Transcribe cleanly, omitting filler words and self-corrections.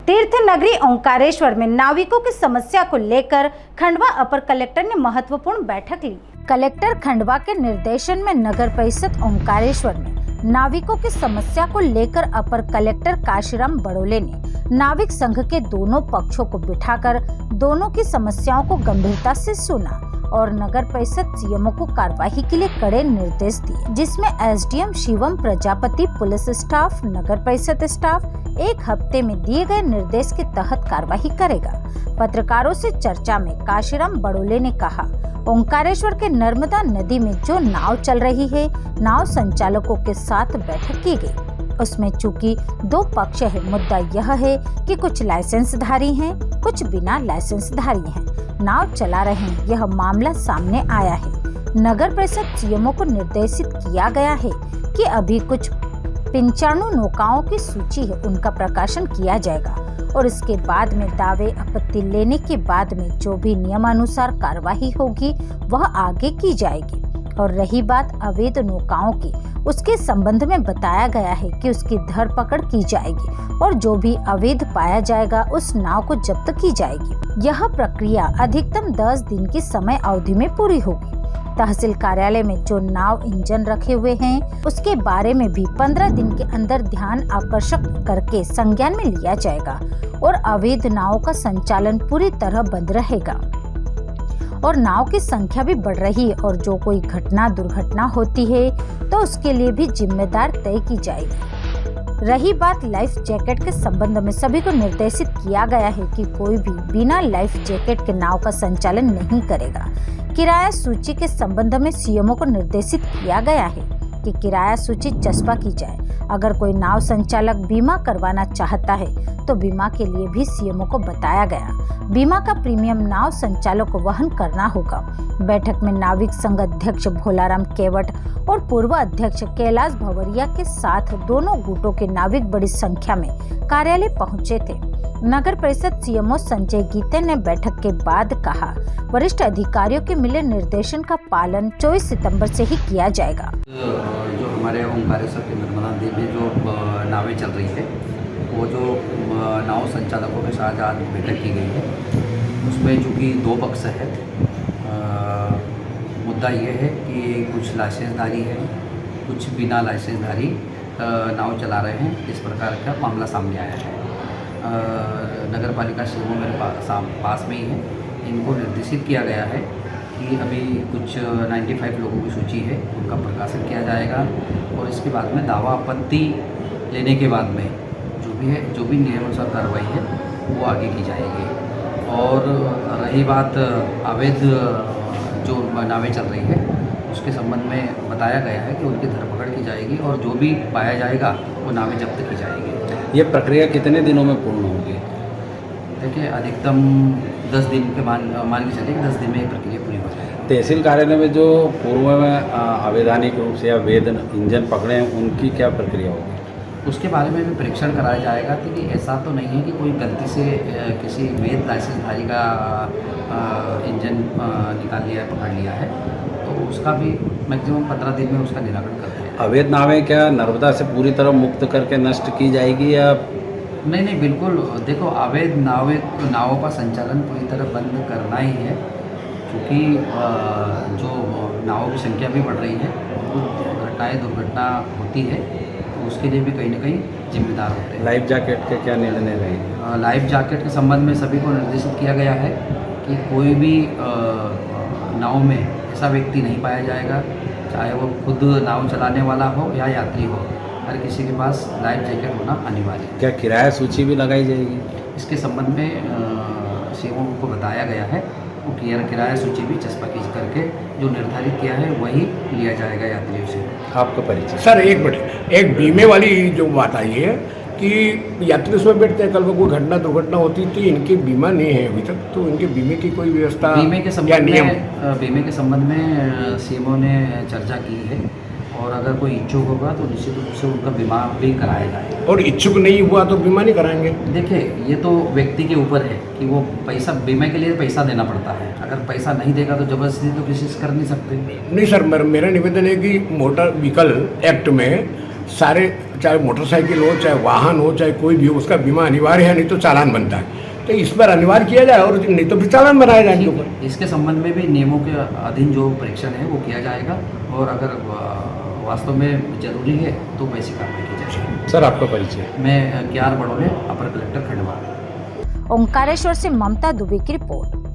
तीर्थ नगरी ओंकारेश्वर में नाविकों की समस्या को लेकर खंडवा अपर कलेक्टर ने महत्वपूर्ण बैठक ली। कलेक्टर खंडवा के निर्देशन में नगर परिषद ओंकारेश्वर में नाविकों की समस्या को लेकर अपर कलेक्टर काशीराम बड़ोले ने नाविक संघ के दोनों पक्षों को बिठाकर दोनों की समस्याओं को गंभीरता से सुना और नगर परिषद सीएमओ को कार्यवाही के लिए कड़े निर्देश दिए, जिसमें SDM Shivam Prajapati, police staff, नगर परिषद स्टाफ एक हफ्ते में दिए गए निर्देश के तहत कार्यवाही करेगा। पत्रकारों से चर्चा में काशीराम बड़ोले ने कहा, ओंकारेश्वर के नर्मदा नदी में जो नाव चल रही है, नाव संचालकों के साथ बैठक की गई। उसमें चूंकि दो पक्ष है, मुद्दा यह है कि कुछ लाइसेंसधारी हैं, कुछ बिना लाइसेंसधारी हैं, नाव चला रहे हैं। यह मामला सामने आया है। नगर परिषद सीएमओ को निर्देशित किया गया है कि अभी कुछ 95 नौकाओं की सूची है, उनका प्रकाशन किया जाएगा और इसके बाद में दावे आपत्ति लेने के बाद में जो भी नियमानुसार कार्यवाही होगी वह आगे की जाएगी। और रही बात अवैध नौकाओं की, उसके संबंध में बताया गया है कि उसकी धरपकड़ की जाएगी और जो भी अवैध पाया जाएगा उस नाव को जब्त की जाएगी। यह प्रक्रिया अधिकतम 10 दिन की समय अवधि में पूरी होगी। तहसील कार्यालय में जो नाव इंजन रखे हुए हैं उसके बारे में भी 15 दिन के अंदर ध्यान आकर्षक करके संज्ञान में लिया जाएगा और अवैध नावों का संचालन पूरी तरह बंद रहेगा। और नाव की संख्या भी बढ़ रही है और जो कोई घटना दुर्घटना होती है तो उसके लिए भी जिम्मेदार तय की जाएगी। रही बात लाइफ जैकेट के संबंध में, सभी को निर्देशित किया गया है कि कोई भी बिना लाइफ जैकेट के नाव का संचालन नहीं करेगा। किराया सूची के संबंध में सीएमओ को निर्देशित किया गया है कि किराया सूची चस्पा की जाए। अगर कोई नाव संचालक बीमा करवाना चाहता है तो बीमा के लिए भी सीएमओ को बताया गया। बीमा का प्रीमियम नाव संचालक को वहन करना होगा। बैठक में नाविक संघ अध्यक्ष भोलाराम केवट और पूर्व अध्यक्ष कैलाश भवरिया के साथ दोनों गुटों के नाविक बड़ी संख्या में कार्यालय पहुंचे थे। नगर परिषद सीएमओ संजय गीते ने बैठक के बाद कहा, वरिष्ठ अधिकारियों के मिले निर्देशन का पालन 24 सितंबर से ही किया जाएगा। जो हमारे ओंकारेश्वर के नर्मदा नदी में जो नावें चल रही है, वो जो नाव संचालकों के साथ आज बैठक की गई है, उसमें चूँकि दो पक्ष है। मुद्दा ये है कि कुछ लाइसेंसधारी है, कुछ बिना लाइसेंसधारी नाव चला रहे हैं। इस प्रकार का मामला सामने आया है। नगर पालिका सीएमओ मेरे पास में ही है। इनको निर्देशित किया गया है कि अभी कुछ 95 लोगों की सूची है, उनका प्रकाशन किया जाएगा और इसके बाद में दावा आपत्ति लेने के बाद में जो भी नियमानुसार कार्रवाई है वो आगे की जाएगी। और रही बात अवैध जो नावें चल रही है, उसके संबंध में बताया गया है कि उनकी धरपकड़ की जाएगी और जो भी पाया जाएगा वो नावें जब्त की जाएगी। ये प्रक्रिया कितने दिनों में पूर्ण होगी? देखिए, अधिकतम 10 दिन के मान के चलिए कि 10 दिन में ये प्रक्रिया पूरी हो जाएगी। तहसील कार्यालय में जो पूर्व में अवैधानिक रूप से अवैध इंजन पकड़े हैं, उनकी क्या प्रक्रिया होगी? उसके बारे में भी परीक्षण कराया जाएगा कि ऐसा तो नहीं है कि कोई गलती से किसी वैध लाइसेंसधारी का इंजन निकाल लिया है, पकड़ लिया है, तो उसका भी मैक्सिमम 15 दिन में उसका निराकरण करते हैं। अवैध नावें क्या नर्मदा से पूरी तरह मुक्त करके नष्ट की जाएगी या? नहीं, बिल्कुल। देखो, अवैध नावों का संचालन पूरी तरह बंद करना ही है, क्योंकि जो नावों की संख्या भी बढ़ रही है, दुर्घटना होती है, तो उसके लिए भी कहीं ना कहीं जिम्मेदार होते हैं। लाइफ जैकेट के क्या निर्णय रहेंगे? लाइफ जैकेट के संबंध में सभी को निर्देशित किया गया है कि कोई भी नाव में ऐसा व्यक्ति नहीं पाया जाएगा, चाहे वो खुद नाव चलाने वाला हो या यात्री हो, हर किसी के पास लाइफ जैकेट होना अनिवार्य है। क्या किराया सूची भी लगाई जाएगी? इसके संबंध में सीएमओ को बताया गया है, वो किराया सूची भी चस्पा की करके जो निर्धारित किया है वही लिया जाएगा यात्रियों से। आपका परिचय? सर, एक बीमे वाली जो बात आई है कि यात्री उसमें बैठते हैं, कल को कोई घटना दुर्घटना होती तो इनके बीमा नहीं है अभी तक, तो इनके बीमे की कोई व्यवस्था? बीमे के संबंध में सीएमओ ने चर्चा की है और अगर कोई इच्छुक होगा तो निश्चित रूप से उनका बीमा भी कराया जाएगा। और इच्छुक नहीं हुआ तो बीमा नहीं कराएंगे? देखिए, ये तो व्यक्ति के ऊपर है कि वो पैसा, बीमे के लिए पैसा देना पड़ता है। अगर पैसा नहीं देगा तो जबरदस्ती तो किसी से कर नहीं सकते। नहीं सर, मेरा निवेदन है कि मोटर व्हीकल एक्ट में सारे चाहे मोटरसाइकिल हो, चाहे वाहन हो, चाहे कोई भी हो, उसका बीमा अनिवार्य है, नहीं तो चालान बनता है। तो इस पर अनिवार्य किया जाए और नहीं तो फिर चालान बनाया जाए इनके ऊपर। इसके संबंध में भी नियमों के अधीन जो परीक्षण है वो किया जाएगा और अगर वास्तव में जरूरी है तो वैसी कार्रवाई की जाएगी। सर आपका परिचय? मैं KR बड़ोले, अपर कलेक्टर खंडवा। ओंकारेश्वर से ममता दुबे की रिपोर्ट।